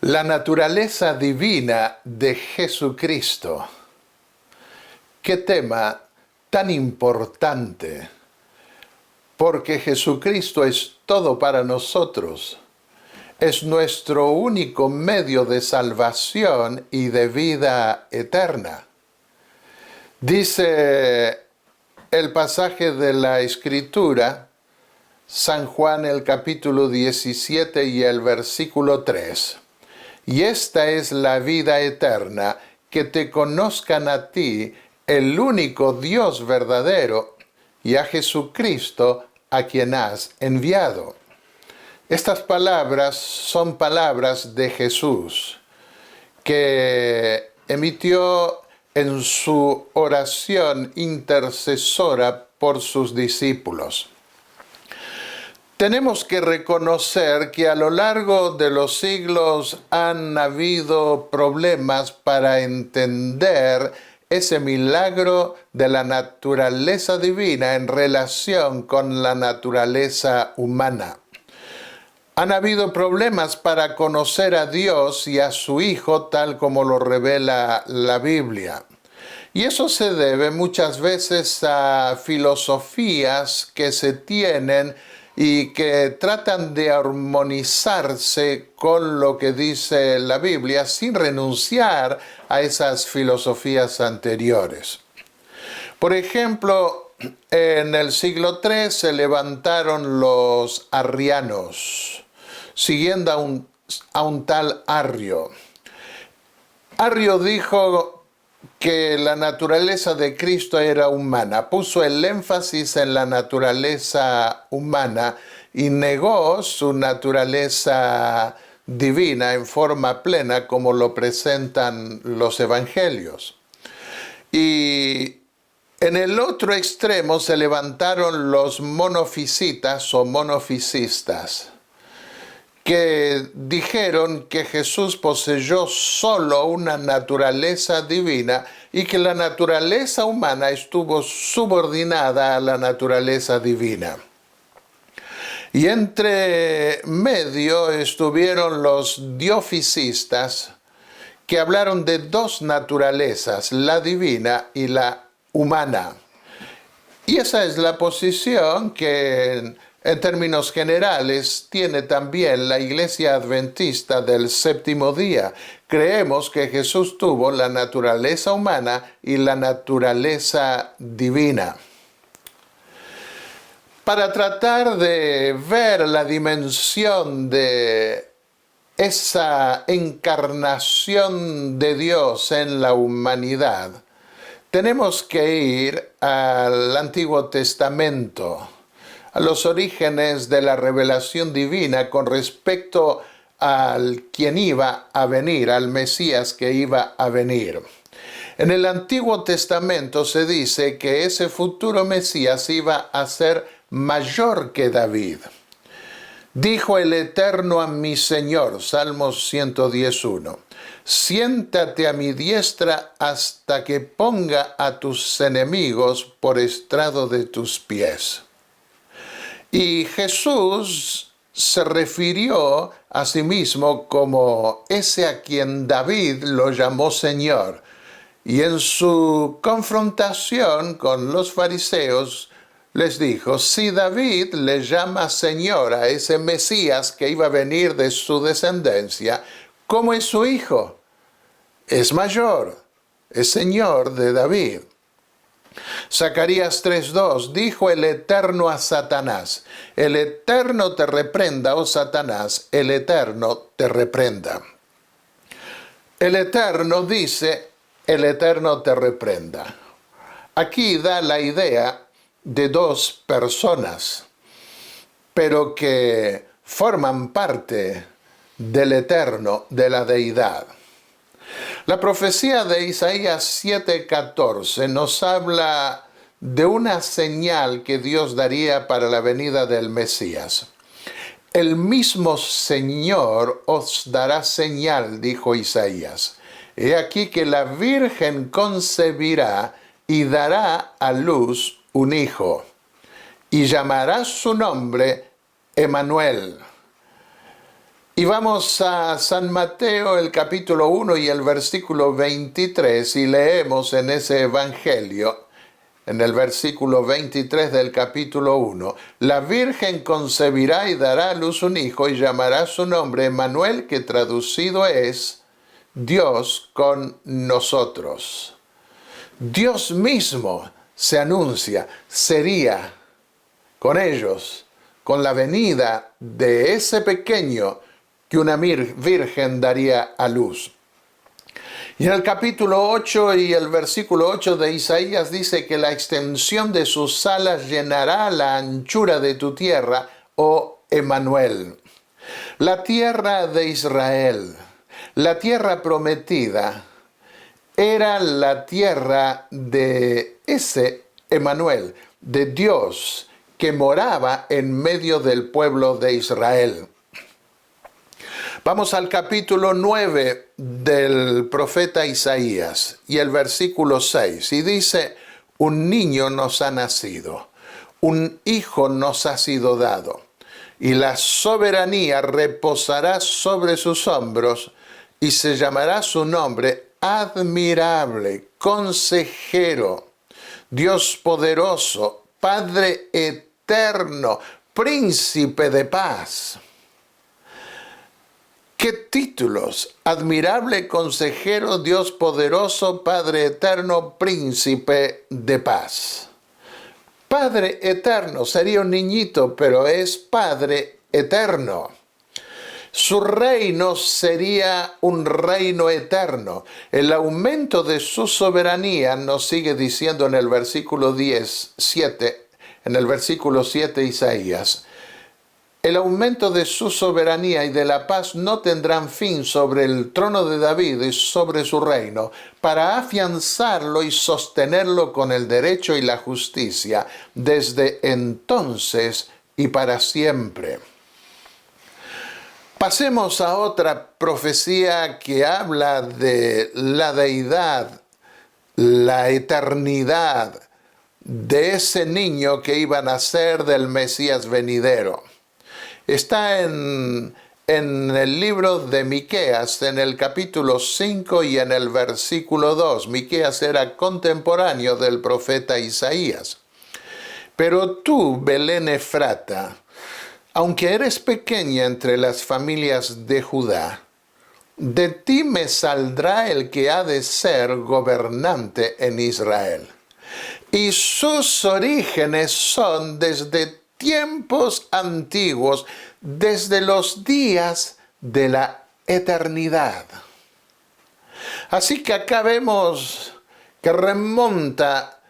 La naturaleza divina de Jesucristo. Qué tema tan importante, porque Jesucristo es todo para nosotros. Es nuestro único medio de salvación y de vida eterna. Dice el pasaje de la Escritura, San Juan el capítulo 17 y el versículo 3. Y esta es la vida eterna, que te conozcan a ti, el único Dios verdadero, y a Jesucristo, a quien has enviado. Estas palabras son palabras de Jesús, que emitió en su oración intercesora por sus discípulos. Tenemos que reconocer que a lo largo de los siglos han habido problemas para entender ese milagro de la naturaleza divina en relación con la naturaleza humana. Han habido problemas para conocer a Dios y a su Hijo tal como lo revela la Biblia. Y eso se debe muchas veces a filosofías que se tienen y que tratan de armonizarse con lo que dice la Biblia sin renunciar a esas filosofías anteriores. Por ejemplo, en el siglo III se levantaron los arrianos, siguiendo a un tal Arrio. Arrio dijo que la naturaleza de Cristo era humana, puso el énfasis en la naturaleza humana y negó su naturaleza divina en forma plena como lo presentan los evangelios. Y en el otro extremo se levantaron los monofisitas o monofisistas, que dijeron que Jesús poseyó solo una naturaleza divina y que la naturaleza humana estuvo subordinada a la naturaleza divina. Y entre medio estuvieron los diofisistas, que hablaron de dos naturalezas, la divina y la humana. Y esa es la posición que en términos generales tiene también la Iglesia Adventista del Séptimo Día. Creemos que Jesús tuvo la naturaleza humana y la naturaleza divina. Para tratar de ver la dimensión de esa encarnación de Dios en la humanidad, tenemos que ir al Antiguo Testamento, a los orígenes de la revelación divina con respecto al quien iba a venir, al Mesías que iba a venir. En el Antiguo Testamento se dice que ese futuro Mesías iba a ser mayor que David. Dijo el Eterno a mi Señor, Salmos 110:1, siéntate a mi diestra hasta que ponga a tus enemigos por estrado de tus pies. Y Jesús se refirió a sí mismo como ese a quien David lo llamó Señor. Y en su confrontación con los fariseos les dijo, si David le llama Señor a ese Mesías que iba a venir de su descendencia, ¿cómo es su hijo? Es mayor, es Señor de David. Zacarías 3:2, dijo el Eterno a Satanás, el Eterno te reprenda, oh Satanás, el Eterno te reprenda. El Eterno dice, el Eterno te reprenda. Aquí da la idea de dos personas, pero que forman parte del Eterno, de la deidad. La profecía de Isaías 7:14 nos habla de una señal que Dios daría para la venida del Mesías. El mismo Señor os dará señal, dijo Isaías. He aquí que la Virgen concebirá y dará a luz un hijo, y llamará su nombre Emmanuel. Y vamos a San Mateo, el capítulo 1 y el versículo 23, y leemos en ese evangelio, en el versículo 23 del capítulo 1, la Virgen concebirá y dará a luz un hijo y llamará su nombre Emmanuel, que traducido es Dios con nosotros. Dios mismo se anuncia, sería con ellos, con la venida de ese pequeño que una virgen daría a luz. Y en el capítulo 8 y el versículo 8 de Isaías dice que la extensión de sus alas llenará la anchura de tu tierra, oh Emmanuel. La tierra de Israel, la tierra prometida, era la tierra de ese Emmanuel, de Dios, que moraba en medio del pueblo de Israel. Vamos al capítulo 9 del profeta Isaías y el versículo 6, y dice, un niño nos ha nacido, un hijo nos ha sido dado, y la soberanía reposará sobre sus hombros, y se llamará su nombre admirable, consejero, Dios poderoso, Padre eterno, príncipe de paz. ¿Qué títulos? Admirable consejero, Dios poderoso, Padre eterno, príncipe de paz. Padre eterno, sería un niñito, pero es Padre eterno. Su reino sería un reino eterno. El aumento de su soberanía nos sigue diciendo en el versículo 7, en el versículo 7 Isaías. El aumento de su soberanía y de la paz no tendrán fin sobre el trono de David y sobre su reino, para afianzarlo y sostenerlo con el derecho y la justicia, desde entonces y para siempre. Pasemos a otra profecía que habla de la deidad, la eternidad de ese niño que iba a nacer del Mesías venidero. Está en el libro de Miqueas, en el capítulo 5 y en el versículo 2. Miqueas era contemporáneo del profeta Isaías. Pero tú, Belén Efrata, aunque eres pequeña entre las familias de Judá, de ti me saldrá el que ha de ser gobernante en Israel. Y sus orígenes son desde tiempos antiguos, desde los días de la eternidad. Así que acá vemos que remonta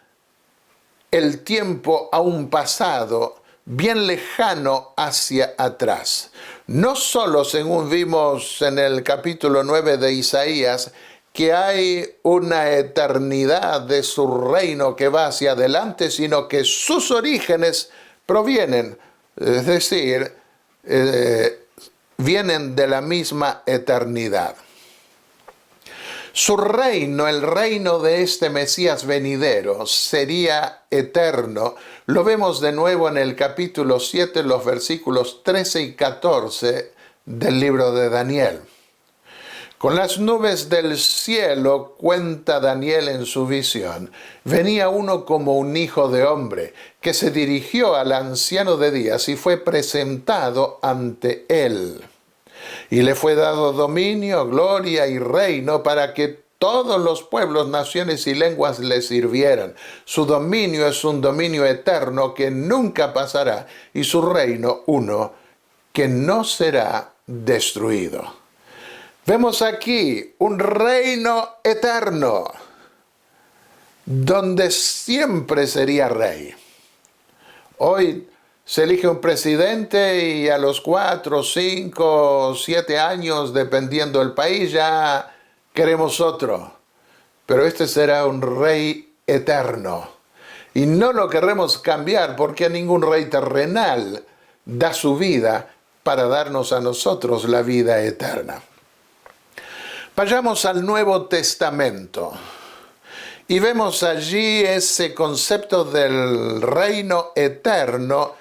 el tiempo a un pasado bien lejano hacia atrás. No solo, según vimos en el capítulo 9 de Isaías, que hay una eternidad de su reino que va hacia adelante, sino que sus orígenes provienen, es decir, vienen de la misma eternidad. Su reino, el reino de este Mesías venidero, sería eterno. Lo vemos de nuevo en el capítulo 7, los versículos 13 y 14 del libro de Daniel. Con las nubes del cielo, cuenta Daniel en su visión, venía uno como un hijo de hombre, que se dirigió al anciano de días y fue presentado ante él. Y le fue dado dominio, gloria y reino para que todos los pueblos, naciones y lenguas le sirvieran. Su dominio es un dominio eterno que nunca pasará, y su reino uno que no será destruido. Vemos aquí un reino eterno, donde siempre sería rey. Hoy se elige un presidente y a los 4, 5, 7 años, dependiendo del país, ya queremos otro. Pero este será un rey eterno. Y no lo queremos cambiar porque ningún rey terrenal da su vida para darnos a nosotros la vida eterna. Vayamos al Nuevo Testamento y vemos allí ese concepto del reino eterno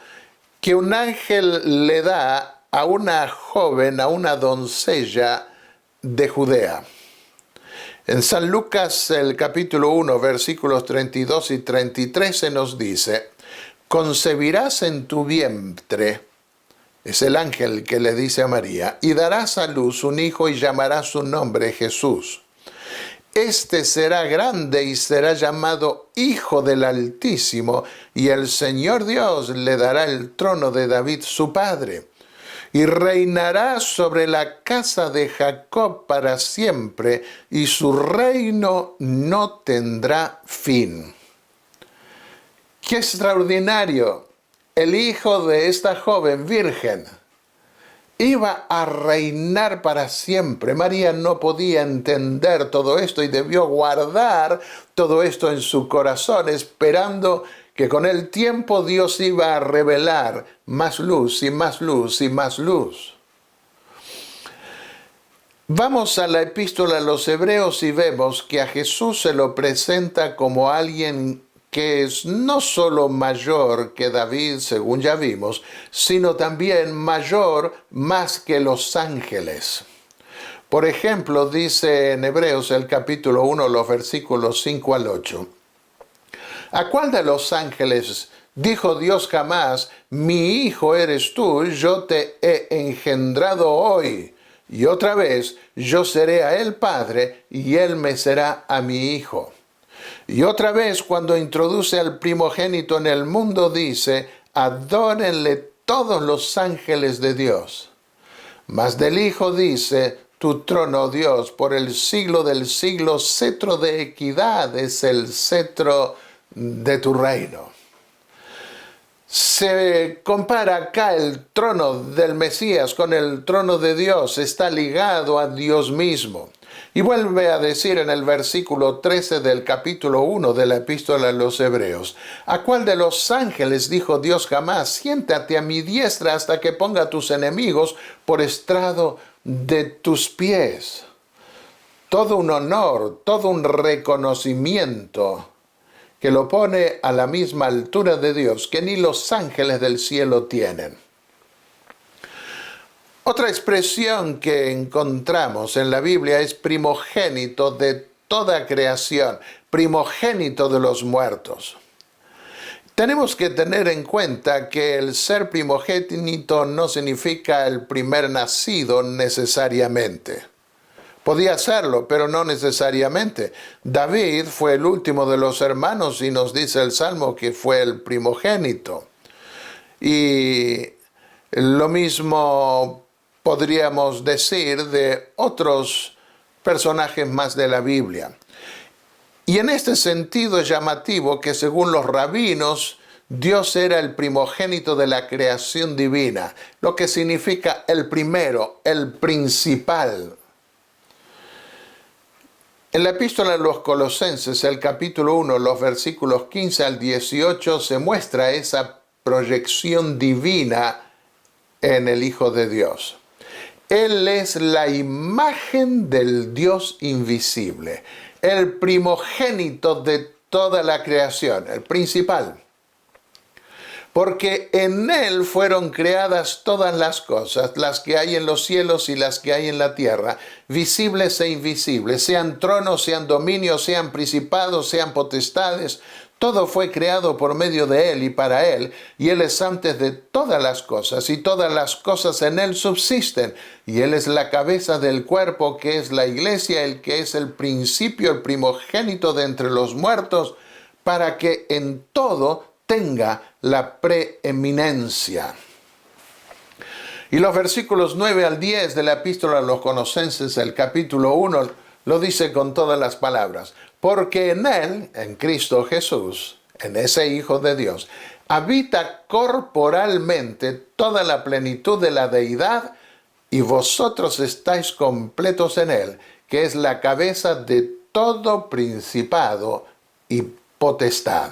que un ángel le da a una joven, a una doncella de Judea. En San Lucas, el capítulo 1, versículos 32 y 33 se nos dice: concebirás en tu vientre, es el ángel que le dice a María, y darás a luz un hijo y llamarás su nombre Jesús. Este será grande y será llamado Hijo del Altísimo, y el Señor Dios le dará el trono de David su padre, y reinará sobre la casa de Jacob para siempre, y su reino no tendrá fin. ¡Qué extraordinario! El hijo de esta joven virgen iba a reinar para siempre. María no podía entender todo esto y debió guardar todo esto en su corazón, esperando que con el tiempo Dios iba a revelar más luz y más luz y más luz. Vamos a la epístola a los Hebreos y vemos que a Jesús se lo presenta como alguien que es no solo mayor que David, según ya vimos, sino también mayor más que los ángeles. Por ejemplo, dice en Hebreos el capítulo 1, los versículos 5 al 8. ¿A cuál de los ángeles dijo Dios jamás: mi hijo eres tú, yo te he engendrado hoy? Y otra vez, yo seré a él padre, y él me será a mi hijo. Y otra vez, cuando introduce al primogénito en el mundo, dice: adórenle todos los ángeles de Dios. Mas del Hijo dice: tu trono, Dios, por el siglo del siglo, cetro de equidad es el cetro de tu reino. Se compara acá el trono del Mesías con el trono de Dios, está ligado a Dios mismo. Y vuelve a decir en el versículo 13 del capítulo 1 de la epístola a los Hebreos: ¿a cuál de los ángeles dijo Dios jamás: siéntate a mi diestra hasta que ponga a tus enemigos por estrado de tus pies? Todo un honor, todo un reconocimiento que lo pone a la misma altura de Dios que ni los ángeles del cielo tienen. Otra expresión que encontramos en la Biblia es primogénito de toda creación, primogénito de los muertos. Tenemos que tener en cuenta que el ser primogénito no significa el primer nacido necesariamente. Podía serlo, pero no necesariamente. David fue el último de los hermanos y nos dice el Salmo que fue el primogénito. Y lo mismo podríamos decir de otros personajes más de la Biblia. Y en este sentido es llamativo que según los rabinos, Dios era el primogénito de la creación divina, lo que significa el primero, el principal. En la epístola a los Colosenses, el capítulo 1, los versículos 15 al 18, se muestra esa proyección divina en el Hijo de Dios. Él es la imagen del Dios invisible, el primogénito de toda la creación, el principal. Porque en Él fueron creadas todas las cosas, las que hay en los cielos y las que hay en la tierra, visibles e invisibles, sean tronos, sean dominios, sean principados, sean potestades. Todo fue creado por medio de Él y para Él, y Él es antes de todas las cosas, y todas las cosas en Él subsisten. Y Él es la cabeza del cuerpo, que es la iglesia, el que es el principio, el primogénito de entre los muertos, para que en todo tenga la preeminencia. Y los versículos 9 al 10 de la epístola a los Colosenses, el capítulo 1, lo dice con todas las palabras: porque en Él, en Cristo Jesús, en ese Hijo de Dios, habita corporalmente toda la plenitud de la deidad, y vosotros estáis completos en Él, que es la cabeza de todo principado y potestad.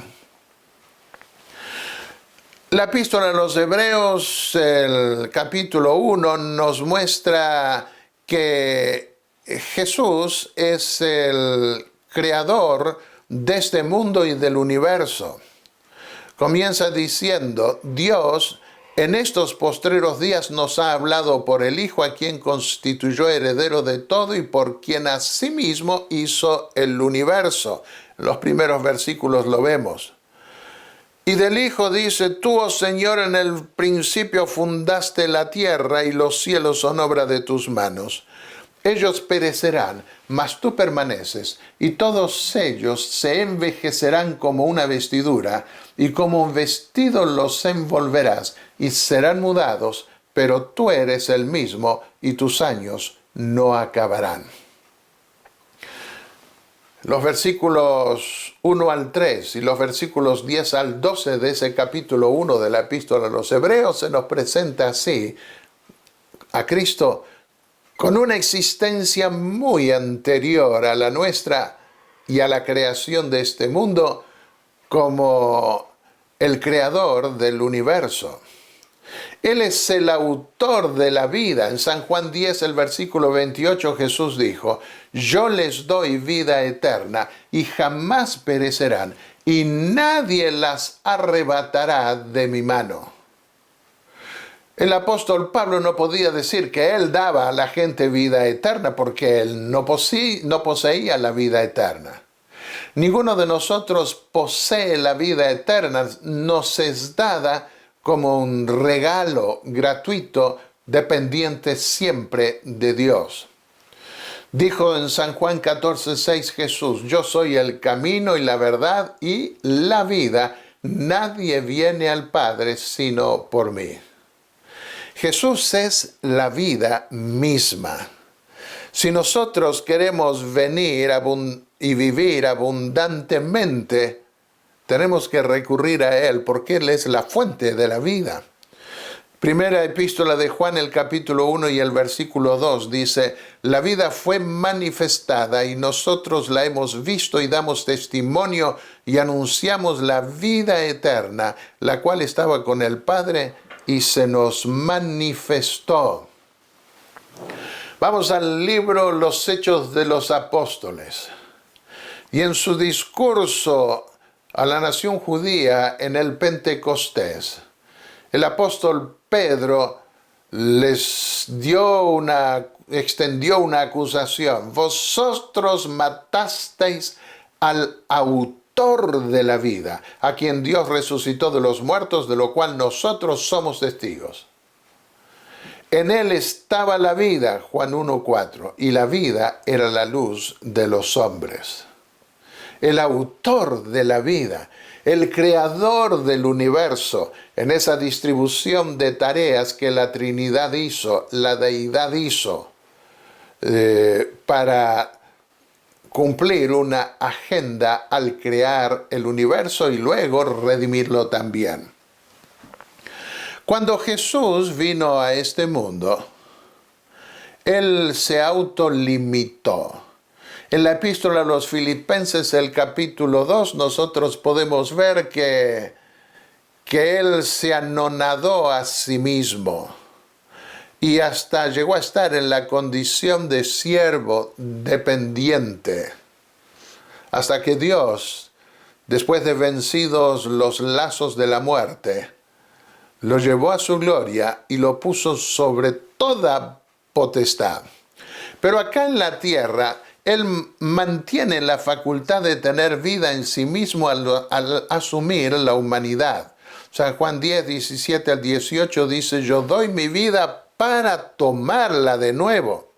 La epístola a los Hebreos, el capítulo 1, nos muestra que Jesús es el creador de este mundo y del universo. Comienza diciendo: Dios En estos postreros días nos ha hablado por el Hijo, a quien constituyó heredero de todo y por quien asimismo hizo el universo. En los primeros versículos lo vemos. Y del Hijo dice: tú, oh Señor, en el principio fundaste la tierra y los cielos son obra de tus manos. Ellos perecerán, mas tú permaneces, y todos ellos se envejecerán como una vestidura, y como un vestido los envolverás, y serán mudados, pero tú eres el mismo, y tus años no acabarán. Los versículos 1 al 3 y los versículos 10 al 12 de ese capítulo 1 de la Epístola a los Hebreos se nos presenta así a Cristo con una existencia muy anterior a la nuestra y a la creación de este mundo, como el creador del universo. Él es el autor de la vida. En San Juan 10, el versículo 28, Jesús dijo: yo les doy vida eterna y jamás perecerán, y nadie las arrebatará de mi mano. El apóstol Pablo no podía decir que él daba a la gente vida eterna, porque él no poseía la vida eterna. Ninguno de nosotros posee la vida eterna, nos es dada como un regalo gratuito, dependiente siempre de Dios. Dijo en San Juan 14:6 Jesús: yo soy el camino y la verdad y la vida. Nadie viene al Padre sino por mí. Jesús es la vida misma. Si nosotros queremos venir y vivir abundantemente, tenemos que recurrir a Él, porque Él es la fuente de la vida. Primera epístola de Juan, el capítulo 1 y el versículo 2 dice: la vida fue manifestada y nosotros la hemos visto y damos testimonio y anunciamos la vida eterna, la cual estaba con el Padre y se nos manifestó. Vamos al libro Los Hechos de los Apóstoles. Y en su discurso a la nación judía en el Pentecostés, el apóstol Pedro extendió una acusación. Vosotros matasteis al autor de la vida, a quien Dios resucitó de los muertos, de lo cual nosotros somos testigos. En él estaba la vida, Juan 1:4, y la vida era la luz de los hombres. El autor de la vida, el creador del universo, en esa distribución de tareas que la Trinidad hizo, la Deidad hizo, para cumplir una agenda al crear el universo y luego redimirlo también. Cuando Jesús vino a este mundo, Él se autolimitó. En la epístola a los Filipenses, el capítulo 2, nosotros podemos ver que Él se anonadó a sí mismo y hasta llegó a estar en la condición de siervo dependiente, hasta que Dios, después de vencidos los lazos de la muerte, lo llevó a su gloria y lo puso sobre toda potestad. Pero acá en la tierra, Él mantiene la facultad de tener vida en sí mismo al asumir la humanidad. San Juan 10, 17 al 18 dice: yo doy mi vida para tomarla de nuevo.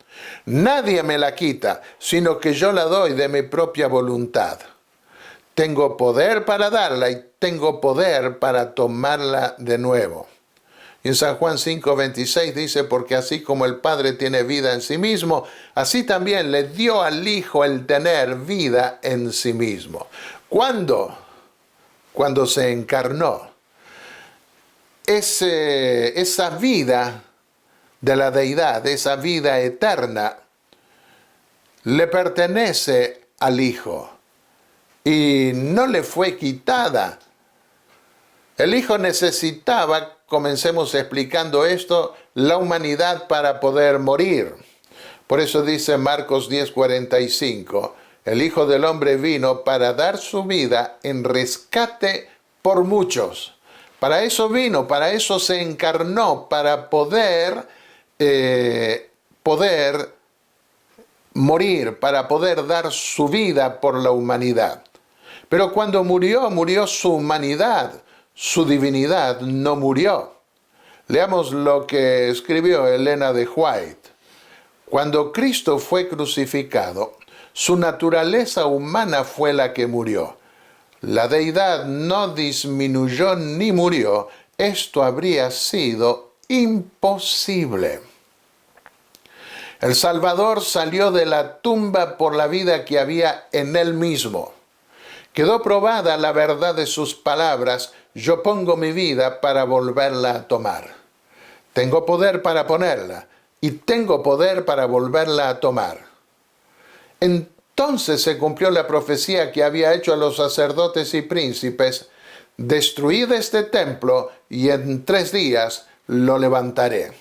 Nadie me la quita, sino que yo la doy de mi propia voluntad. Tengo poder para darla y tengo poder para tomarla de nuevo. Y en San Juan 5:26 dice: porque así como el Padre tiene vida en sí mismo, así también le dio al Hijo el tener vida en sí mismo. ¿Cuándo? Cuando se encarnó. Esa vida de la deidad, esa vida eterna, le pertenece al Hijo y no le fue quitada. El Hijo necesitaba, comencemos explicando esto, la humanidad para poder morir. Por eso dice Marcos 10:45, el Hijo del Hombre vino para dar su vida en rescate por muchos. Para eso vino, para eso se encarnó, para poder morir, para poder dar su vida por la humanidad. Pero cuando murió, murió su humanidad, su divinidad no murió. Leamos lo que escribió Elena de White. Cuando Cristo fue crucificado, su naturaleza humana fue la que murió. La deidad no disminuyó ni murió. Esto habría sido imposible. El Salvador salió de la tumba por la vida que había en él mismo. Quedó probada la verdad de sus palabras: yo pongo mi vida para volverla a tomar. Tengo poder para ponerla y tengo poder para volverla a tomar. Entonces se cumplió la profecía que había hecho a los sacerdotes y príncipes: destruid este templo y en 3 días lo levantaré.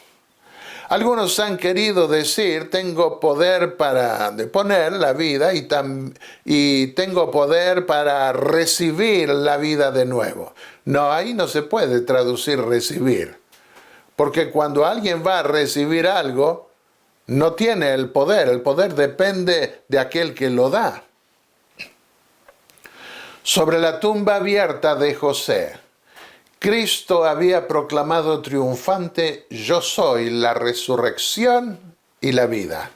Algunos han querido decir: tengo poder para deponer la vida y tengo poder para recibir la vida de nuevo. No, ahí no se puede traducir recibir. Porque cuando alguien va a recibir algo, no tiene el poder depende de aquel que lo da. Sobre la tumba abierta de José, Cristo había proclamado triunfante: yo soy la resurrección y la vida.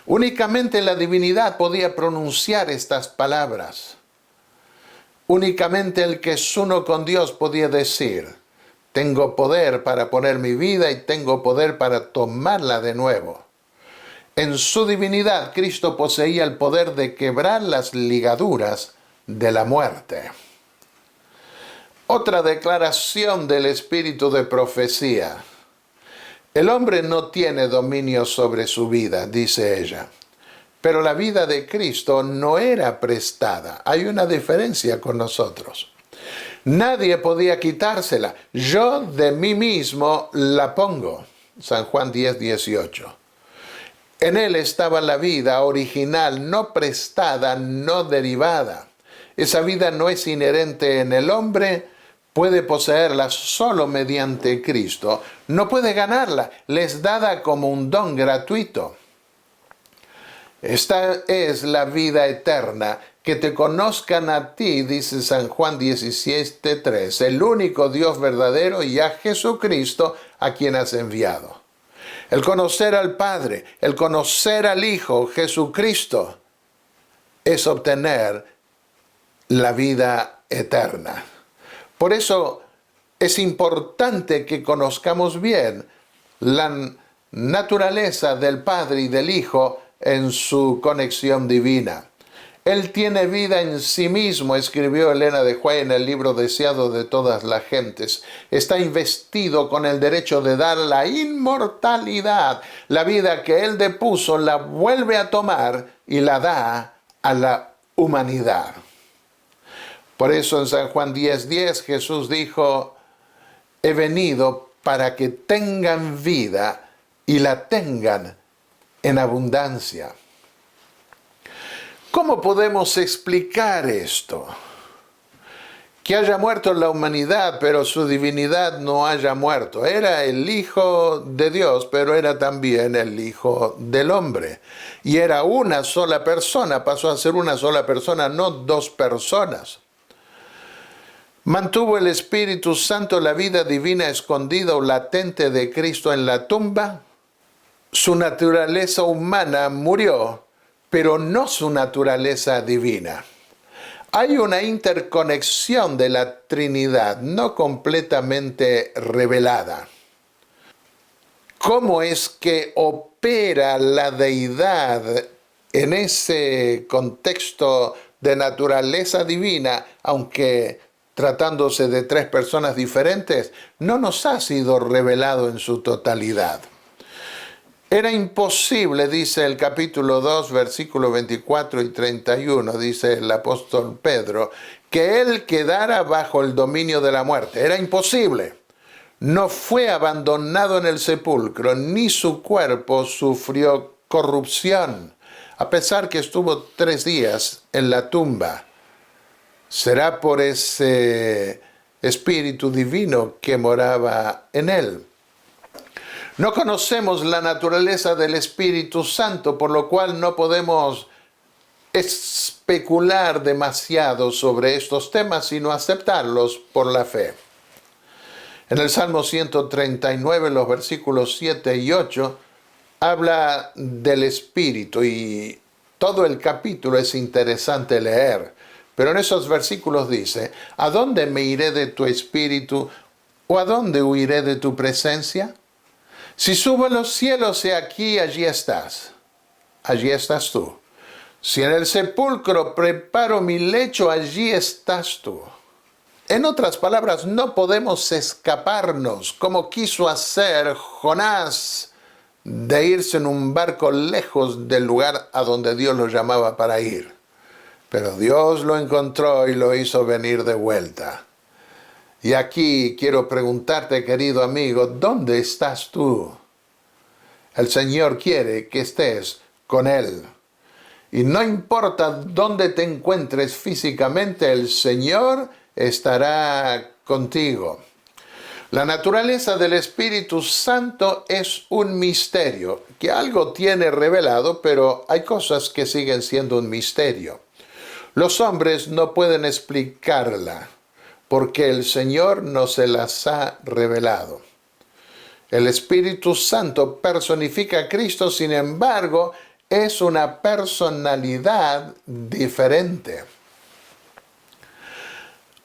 Únicamente la divinidad podía pronunciar estas palabras. Únicamente el que es uno con Dios podía decir: tengo poder para poner mi vida y tengo poder para tomarla de nuevo. En su divinidad, Cristo poseía el poder de quebrar las ligaduras de la muerte. Otra declaración del espíritu de profecía. El hombre no tiene dominio sobre su vida, dice ella. Pero la vida de Cristo no era prestada. Hay una diferencia con nosotros. Nadie podía quitársela. Yo de mí mismo la pongo. San Juan 10:18. En él estaba la vida original, no prestada, no derivada. Esa vida no es inherente en el hombre, puede poseerla solo mediante Cristo. No puede ganarla, le es dada como un don gratuito. Esta es la vida eterna, que te conozcan a ti, dice San Juan 17:3, el único Dios verdadero, y a Jesucristo a quien has enviado. El conocer al Padre, el conocer al Hijo, Jesucristo, es obtener la vida eterna. Por eso es importante que conozcamos bien la naturaleza del Padre y del Hijo en su conexión divina. Él tiene vida en sí mismo, escribió Elena de White en el libro Deseado de todas las gentes. Está investido con el derecho de dar la inmortalidad. La vida que Él depuso la vuelve a tomar y la da a la humanidad. Por eso en San Juan 10:10 Jesús dijo: he venido para que tengan vida y la tengan en abundancia. ¿Cómo podemos explicar esto? Que haya muerto la humanidad, pero su divinidad no haya muerto. Era el Hijo de Dios, pero era también el Hijo del hombre. Y era una sola persona, pasó a ser una sola persona, no 2 personas. ¿Mantuvo el Espíritu Santo la vida divina escondida o latente de Cristo en la tumba? Su naturaleza humana murió, pero no su naturaleza divina. Hay una interconexión de la Trinidad no completamente revelada. ¿Cómo es que opera la deidad en ese contexto de naturaleza divina, aunque tratándose de 3 personas diferentes? No nos ha sido revelado en su totalidad. Era imposible, dice el capítulo 2, versículos 24 y 31, dice el apóstol Pedro, que él quedara bajo el dominio de la muerte. Era imposible. No fue abandonado en el sepulcro, ni su cuerpo sufrió corrupción, a pesar que estuvo 3 días en la tumba. ¿Será por ese Espíritu Divino que moraba en él. No conocemos la naturaleza del Espíritu Santo, por lo cual no podemos especular demasiado sobre estos temas, sino aceptarlos por la fe. En el Salmo 139, los versículos 7 y 8, habla del Espíritu y todo el capítulo es interesante leer. Pero en esos versículos dice, ¿a dónde me iré de tu Espíritu o a dónde huiré de tu presencia? Si subo a los cielos, he aquí, allí estás tú. Si en el sepulcro preparo mi lecho, allí estás tú. En otras palabras, no podemos escaparnos, como quiso hacer Jonás, de irse en un barco lejos del lugar a donde Dios lo llamaba para ir. Pero Dios lo encontró y lo hizo venir de vuelta. Y aquí quiero preguntarte, querido amigo, ¿dónde estás tú? El Señor quiere que estés con Él. Y no importa dónde te encuentres físicamente, el Señor estará contigo. La naturaleza del Espíritu Santo es un misterio, que algo tiene revelado, pero hay cosas que siguen siendo un misterio. Los hombres no pueden explicarla, porque el Señor no se las ha revelado. El Espíritu Santo personifica a Cristo, sin embargo, es una personalidad diferente.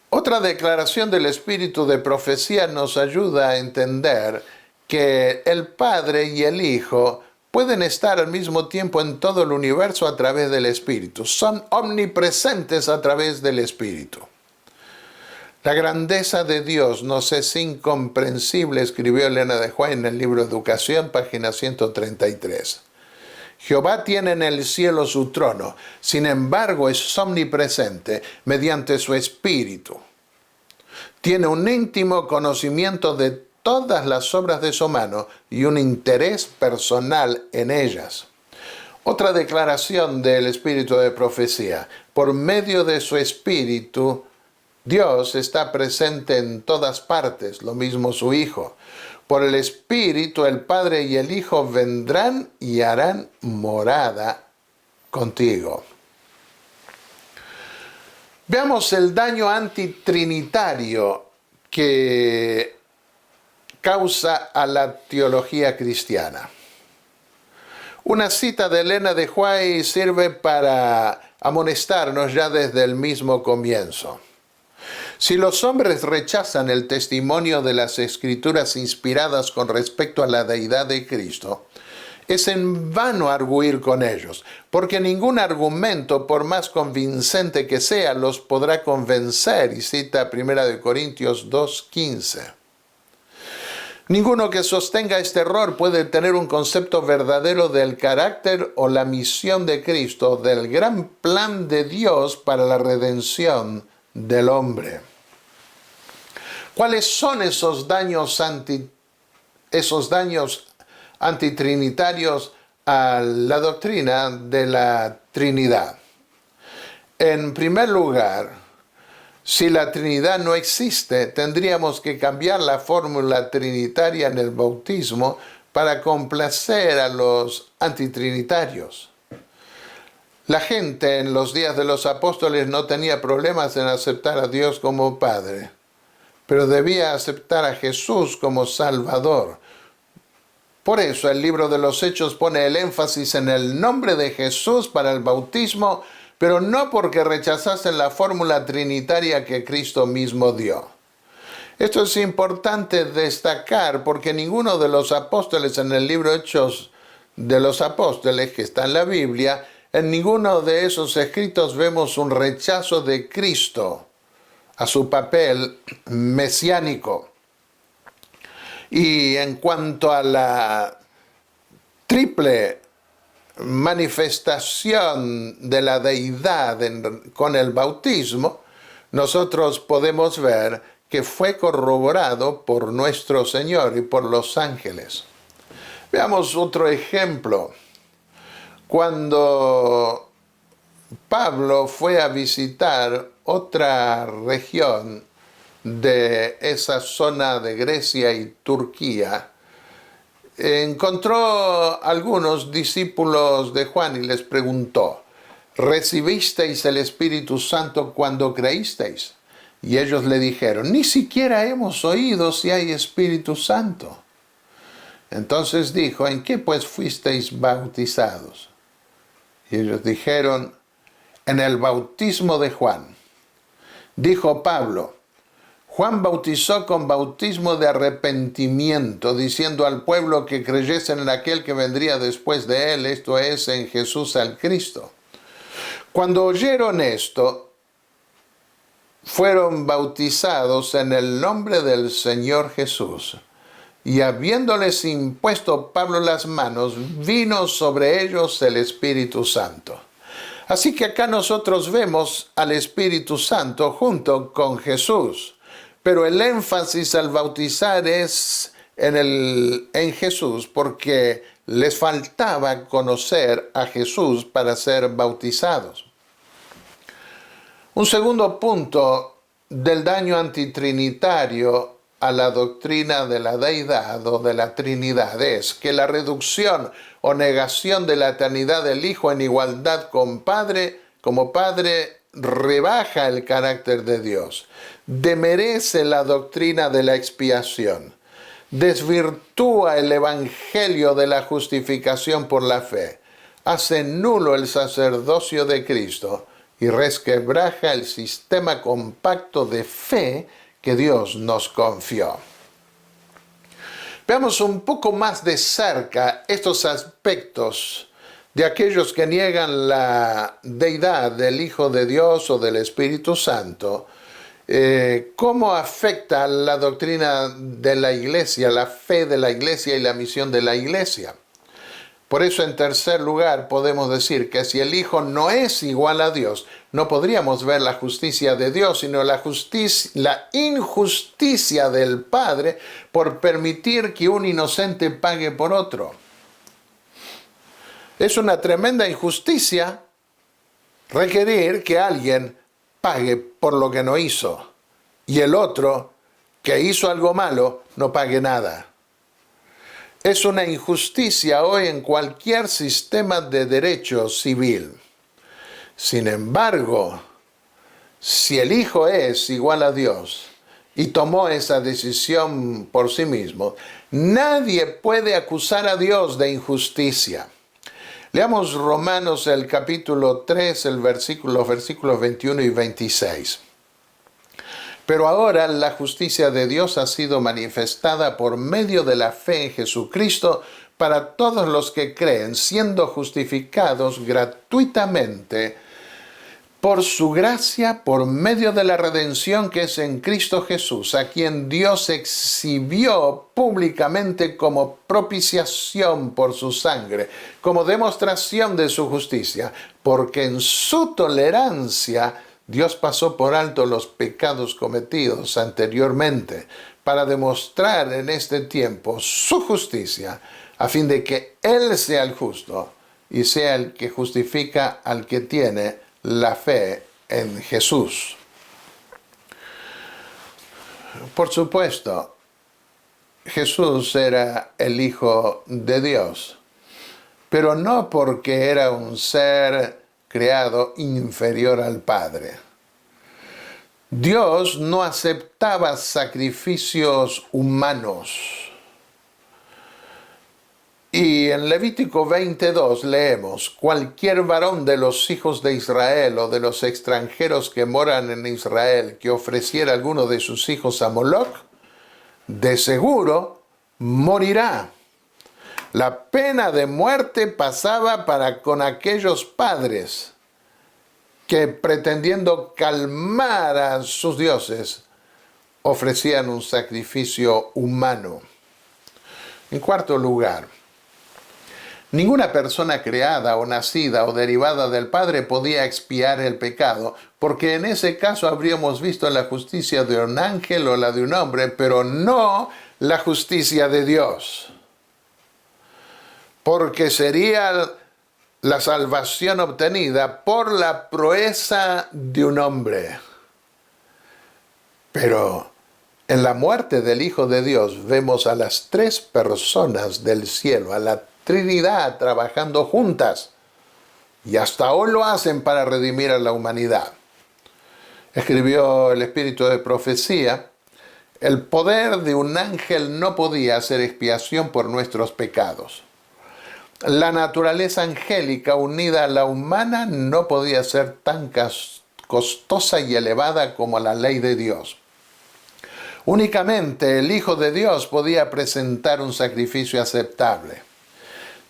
Otra declaración del Espíritu de profecía nos ayuda a entender que el Padre y el Hijo pueden estar al mismo tiempo en todo el universo a través del Espíritu. Son omnipresentes a través del Espíritu. La grandeza de Dios nos es incomprensible, escribió Elena de White en el libro Educación, página 133. Jehová tiene en el cielo su trono, sin embargo es omnipresente mediante su Espíritu. Tiene un íntimo conocimiento de todas las obras de su mano y un interés personal en ellas. Otra declaración del Espíritu de profecía: por medio de su Espíritu, Dios está presente en todas partes, lo mismo su Hijo. Por el Espíritu, el Padre y el Hijo vendrán y harán morada contigo. Veamos el daño antitrinitario que causa a la teología cristiana. Una cita de Elena de White sirve para amonestarnos ya desde el mismo comienzo. Si los hombres rechazan el testimonio de las Escrituras inspiradas con respecto a la deidad de Cristo, es en vano arguir con ellos, porque ningún argumento, por más convincente que sea, los podrá convencer, y cita 1 Corintios 2:15. Ninguno que sostenga este error puede tener un concepto verdadero del carácter o la misión de Cristo, del gran plan de Dios para la redención del hombre. ¿Cuáles son esos daños antitrinitarios a la doctrina de la Trinidad? En primer lugar, si la Trinidad no existe, tendríamos que cambiar la fórmula trinitaria en el bautismo para complacer a los antitrinitarios. La gente en los días de los apóstoles no tenía problemas en aceptar a Dios como Padre, pero debía aceptar a Jesús como Salvador. Por eso el libro de los Hechos pone el énfasis en el nombre de Jesús para el bautismo, pero no porque rechazasen la fórmula trinitaria que Cristo mismo dio. Esto es importante destacar porque ninguno de los apóstoles en el libro Hechos de los Apóstoles, que está en la Biblia, en ninguno de esos escritos vemos un rechazo de Cristo a su papel mesiánico. Y en cuanto a la triple manifestación de la deidad con el bautismo, nosotros podemos ver que fue corroborado por nuestro Señor y por los ángeles. Veamos otro ejemplo. Cuando Pablo fue a visitar otra región de esa zona de Grecia y Turquía, encontró algunos discípulos de Juan y les preguntó: ¿recibisteis el Espíritu Santo cuando creísteis? Y ellos le dijeron: ni siquiera hemos oído si hay Espíritu Santo. Entonces dijo: ¿en qué pues fuisteis bautizados? Y ellos dijeron: en el bautismo de Juan. Dijo Pablo: Juan bautizó con bautismo de arrepentimiento, diciendo al pueblo que creyesen en aquel que vendría después de él, esto es, en Jesús al Cristo. Cuando oyeron esto, fueron bautizados en el nombre del Señor Jesús. Y habiéndoles impuesto Pablo las manos, vino sobre ellos el Espíritu Santo. Así que acá nosotros vemos al Espíritu Santo junto con Jesús. Pero el énfasis al bautizar es en Jesús, porque les faltaba conocer a Jesús para ser bautizados. Un segundo punto del daño antitrinitario a la doctrina de la deidad o de la Trinidad es que la reducción o negación de la eternidad del Hijo en igualdad con Padre, como Padre, rebaja el carácter de Dios, demerece la doctrina de la expiación, desvirtúa el evangelio de la justificación por la fe, hace nulo el sacerdocio de Cristo y resquebraja el sistema compacto de fe que Dios nos confió. Veamos un poco más de cerca estos aspectos de aquellos que niegan la deidad del Hijo de Dios o del Espíritu Santo, cómo afecta la doctrina de la Iglesia, la fe de la Iglesia y la misión de la Iglesia. Por eso, en tercer lugar, podemos decir que si el Hijo no es igual a Dios, no podríamos ver la justicia de Dios, sino la injusticia del Padre por permitir que un inocente pague por otro. Es una tremenda injusticia requerir que alguien pague por lo que no hizo y el otro, que hizo algo malo, no pague nada. Es una injusticia hoy en cualquier sistema de derecho civil. Sin embargo, si el Hijo es igual a Dios y tomó esa decisión por sí mismo, nadie puede acusar a Dios de injusticia. Leamos Romanos el capítulo 3, los versículos 21 y 26. Pero ahora la justicia de Dios ha sido manifestada por medio de la fe en Jesucristo para todos los que creen, siendo justificados gratuitamente por su gracia, por medio de la redención que es en Cristo Jesús, a quien Dios exhibió públicamente como propiciación por su sangre, como demostración de su justicia, porque en su tolerancia Dios pasó por alto los pecados cometidos anteriormente para demostrar en este tiempo su justicia, a fin de que Él sea el justo y sea el que justifica al que tiene la fe en Jesús. Por supuesto, Jesús era el Hijo de Dios, pero no porque era un ser creado inferior al Padre. Dios no aceptaba sacrificios humanos. Y en Levítico 22 leemos: cualquier varón de los hijos de Israel o de los extranjeros que moran en Israel que ofreciera alguno de sus hijos a Moloc, de seguro morirá. La pena de muerte pasaba para con aquellos padres que, pretendiendo calmar a sus dioses, ofrecían un sacrificio humano. En cuarto lugar, ninguna persona creada o nacida o derivada del Padre podía expiar el pecado, porque en ese caso habríamos visto la justicia de un ángel o la de un hombre, pero no la justicia de Dios. Porque sería la salvación obtenida por la proeza de un hombre. Pero En la muerte del Hijo de Dios vemos a las tres personas del cielo, a la Trinidad trabajando juntas. Y hasta hoy lo hacen para redimir a la humanidad. Escribió el Espíritu de Profecía: el poder de un ángel no podía hacer expiación por nuestros pecados. La naturaleza angélica unida a la humana no podía ser tan costosa y elevada como la ley de Dios. Únicamente el Hijo de Dios podía presentar un sacrificio aceptable.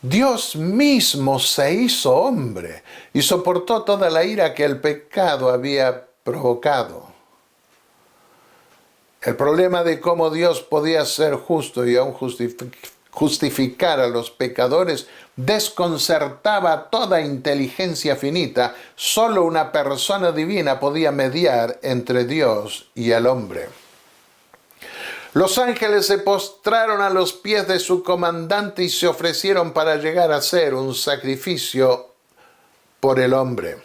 Dios mismo se hizo hombre y soportó toda la ira que el pecado había provocado. El problema de cómo Dios podía ser justo y aún justificar a los pecadores desconcertaba toda inteligencia finita. Solo una persona divina podía mediar entre Dios y el hombre. Los ángeles se postraron a los pies de su comandante y se ofrecieron para llegar a ser un sacrificio por el hombre.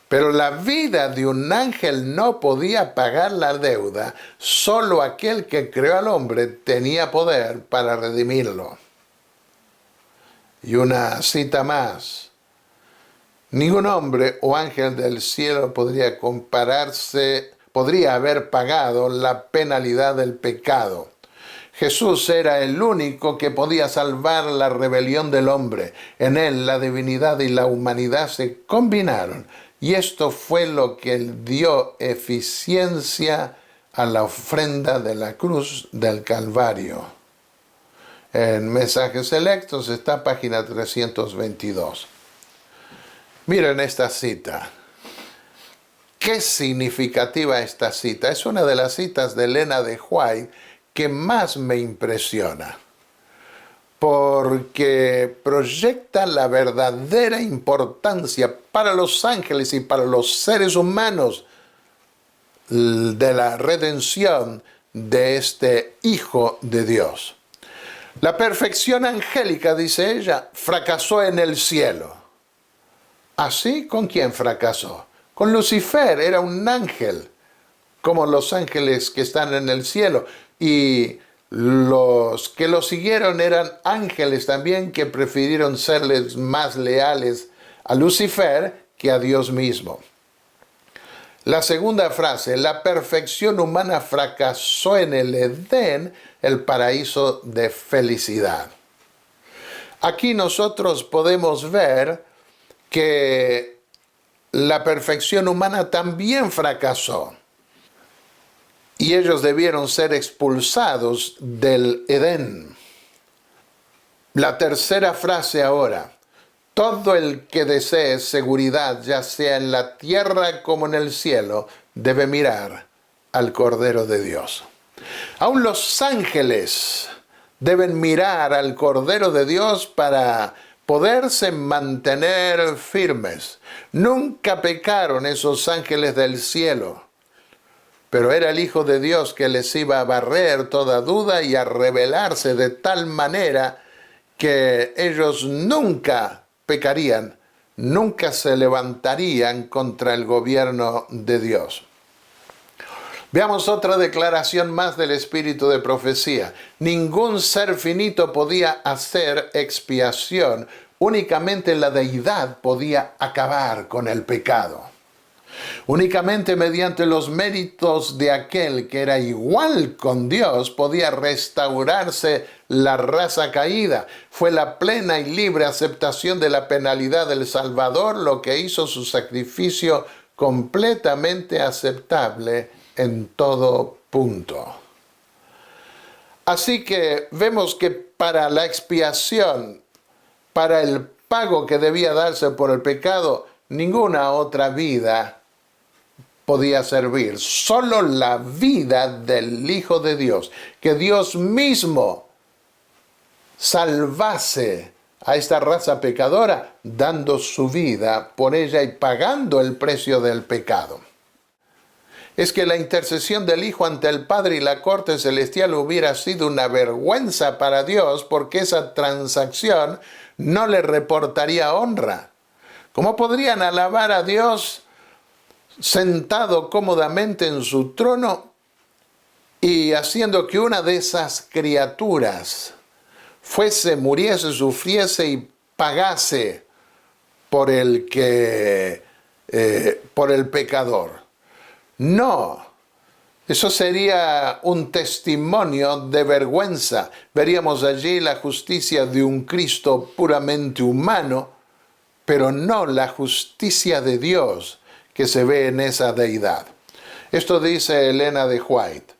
Pero la vida de un ángel no podía pagar la deuda. Solo aquel que creó al hombre tenía poder para redimirlo. Y una cita más: ningún hombre o ángel del cielo podría haber pagado la penalidad del pecado. Jesús era el único que podía salvar la rebelión del hombre. En él la divinidad y la humanidad se combinaron. Y esto fue lo que dio eficiencia a la ofrenda de la cruz del Calvario. En Mensajes Selectos está página 322. Miren esta cita. Qué significativa esta cita. Es una de las citas de Elena de White que más me impresiona, porque proyecta la verdadera importancia para los ángeles y para los seres humanos de la redención de este Hijo de Dios. La perfección angélica, dice ella, fracasó en el cielo. ¿Así? ¿Con quién fracasó? Con Lucifer. Era un ángel, como los ángeles que están en el cielo. Y los que lo siguieron eran ángeles también, que prefirieron serles más leales a Lucifer que a Dios mismo. La segunda frase: la perfección humana fracasó en el Edén, el paraíso de felicidad. Aquí nosotros podemos ver que la perfección humana también fracasó. Y ellos debieron ser expulsados del Edén. La tercera frase ahora: todo el que desee seguridad, ya sea en la tierra como en el cielo, debe mirar al Cordero de Dios. Aún los ángeles deben mirar al Cordero de Dios para poderse mantener firmes. Nunca pecaron esos ángeles del cielo, pero era el Hijo de Dios que les iba a barrer toda duda y a revelarse de tal manera que ellos nunca pecarían, nunca se levantarían contra el gobierno de Dios. Veamos otra declaración más del Espíritu de Profecía. Ningún ser finito podía hacer expiación, únicamente la deidad podía acabar con el pecado. Únicamente mediante los méritos de aquel que era igual con Dios podía restaurarse la raza caída. Fue la plena y libre aceptación de la penalidad del Salvador lo que hizo su sacrificio completamente aceptable en todo punto. Así que vemos que para la expiación, para el pago que debía darse por el pecado, ninguna otra vida podía servir. Solo la vida del Hijo de Dios, que Dios mismo salvase a esta raza pecadora, dando su vida por ella y pagando el precio del pecado. Es que la intercesión del Hijo ante el Padre y la corte celestial hubiera sido una vergüenza para Dios, porque esa transacción no le reportaría honra. ¿Cómo podrían alabar a Dios sentado cómodamente en su trono y haciendo que una de esas criaturas fuese, muriese, sufriese y pagase por el pecador. No, eso sería un testimonio de vergüenza. Veríamos allí la justicia de un Cristo puramente humano, pero no la justicia de Dios que se ve en esa deidad. Esto dice Elena de White.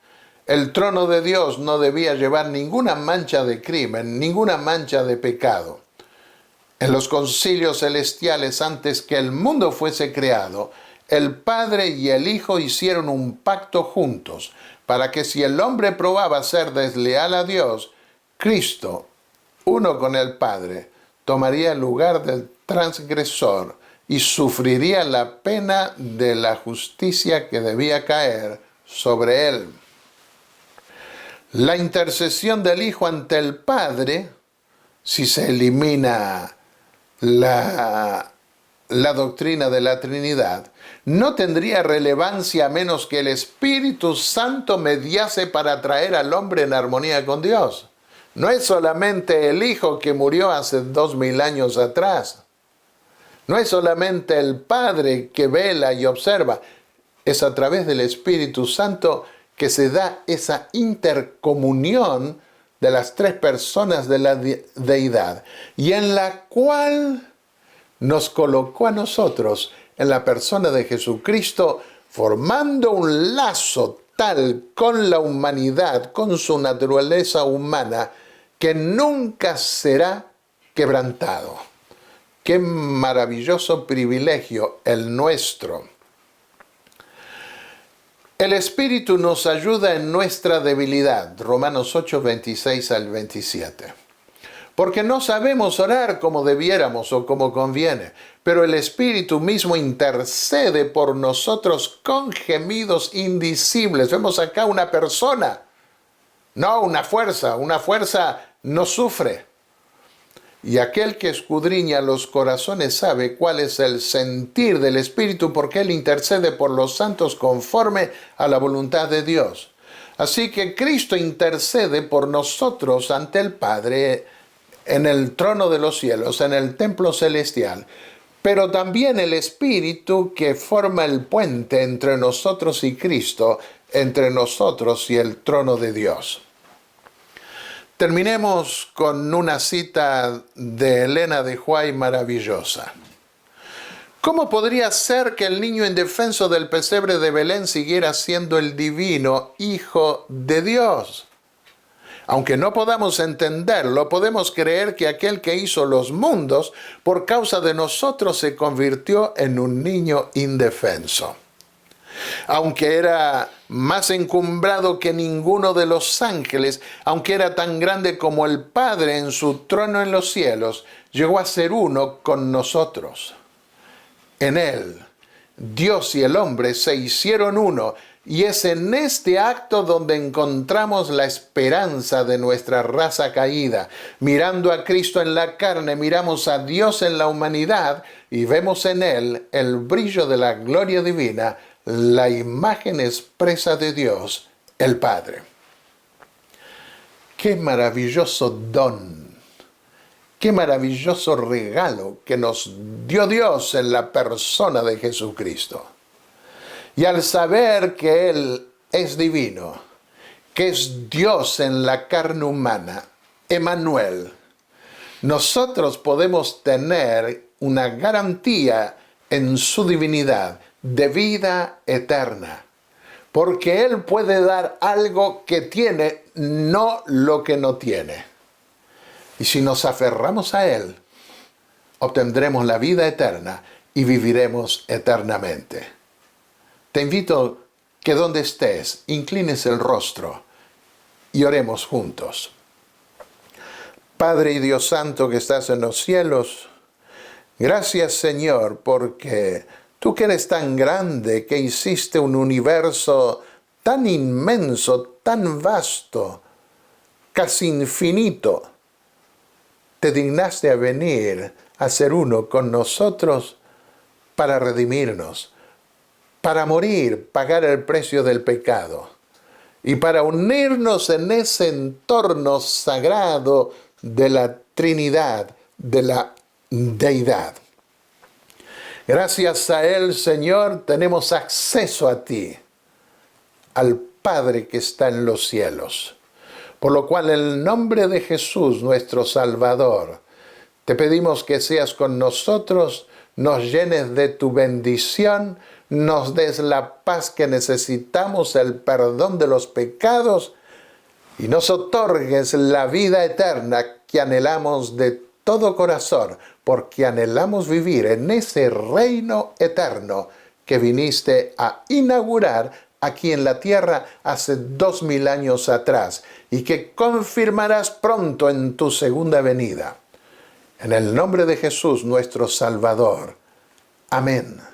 El trono de Dios no debía llevar ninguna mancha de crimen, ninguna mancha de pecado. En los concilios celestiales, antes que el mundo fuese creado, el Padre y el Hijo hicieron un pacto juntos, para que si el hombre probaba ser desleal a Dios, Cristo, uno con el Padre, tomaría el lugar del transgresor y sufriría la pena de la justicia que debía caer sobre él. La intercesión del Hijo ante el Padre, si se elimina la doctrina de la Trinidad, no tendría relevancia a menos que el Espíritu Santo mediase para traer al hombre en armonía con Dios. No es solamente el Hijo que murió hace 2000 años atrás. No es solamente el Padre que vela y observa. Es a través del Espíritu Santo que se da esa intercomunión de las tres personas de la deidad, y en la cual nos colocó a nosotros en la persona de Jesucristo, formando un lazo tal con la humanidad, con su naturaleza humana, que nunca será quebrantado. Qué maravilloso privilegio el nuestro. El Espíritu nos ayuda en nuestra debilidad. Romanos 8, 26 al 27. Porque no sabemos orar como debiéramos o como conviene, pero el Espíritu mismo intercede por nosotros con gemidos indicibles. Vemos acá una persona, no una fuerza. Una fuerza no sufre. Y aquel que escudriña los corazones sabe cuál es el sentir del Espíritu, porque Él intercede por los santos conforme a la voluntad de Dios. Así que Cristo intercede por nosotros ante el Padre en el trono de los cielos, en el templo celestial. Pero también el Espíritu que forma el puente entre nosotros y Cristo, entre nosotros y el trono de Dios. Terminemos con una cita de Elena de White maravillosa. ¿Cómo podría ser que el niño indefenso del pesebre de Belén siguiera siendo el divino Hijo de Dios? Aunque no podamos entenderlo, podemos creer que aquel que hizo los mundos, por causa de nosotros, se convirtió en un niño indefenso. Aunque era más encumbrado que ninguno de los ángeles, aunque era tan grande como el Padre en su trono en los cielos, llegó a ser uno con nosotros. En él, Dios y el hombre se hicieron uno, y es en este acto donde encontramos la esperanza de nuestra raza caída. Mirando a Cristo en la carne, miramos a Dios en la humanidad y vemos en él el brillo de la gloria divina, la imagen expresa de Dios, el Padre. Qué maravilloso don, qué maravilloso regalo que nos dio Dios en la persona de Jesucristo. Y al saber que Él es divino, que es Dios en la carne humana, Emmanuel, nosotros podemos tener una garantía en su divinidad de vida eterna, porque Él puede dar algo que tiene, no lo que no tiene. Y si nos aferramos a Él, obtendremos la vida eterna y viviremos eternamente. Te invito que donde estés, inclines el rostro y oremos juntos. Padre y Dios Santo que estás en los cielos, gracias Señor, porque tú que eres tan grande, que hiciste un universo tan inmenso, tan vasto, casi infinito, te dignaste a venir a ser uno con nosotros para redimirnos, para morir, pagar el precio del pecado y para unirnos en ese entorno sagrado de la Trinidad, de la Deidad. Gracias a Él, Señor, tenemos acceso a ti, al Padre que está en los cielos. Por lo cual, en el nombre de Jesús, nuestro Salvador, te pedimos que seas con nosotros, nos llenes de tu bendición, nos des la paz que necesitamos, el perdón de los pecados, y nos otorgues la vida eterna que anhelamos de todo corazón, porque anhelamos vivir en ese reino eterno que viniste a inaugurar aquí en la tierra hace 2000 años atrás y que confirmarás pronto en tu segunda venida. En el nombre de Jesús, nuestro Salvador. Amén.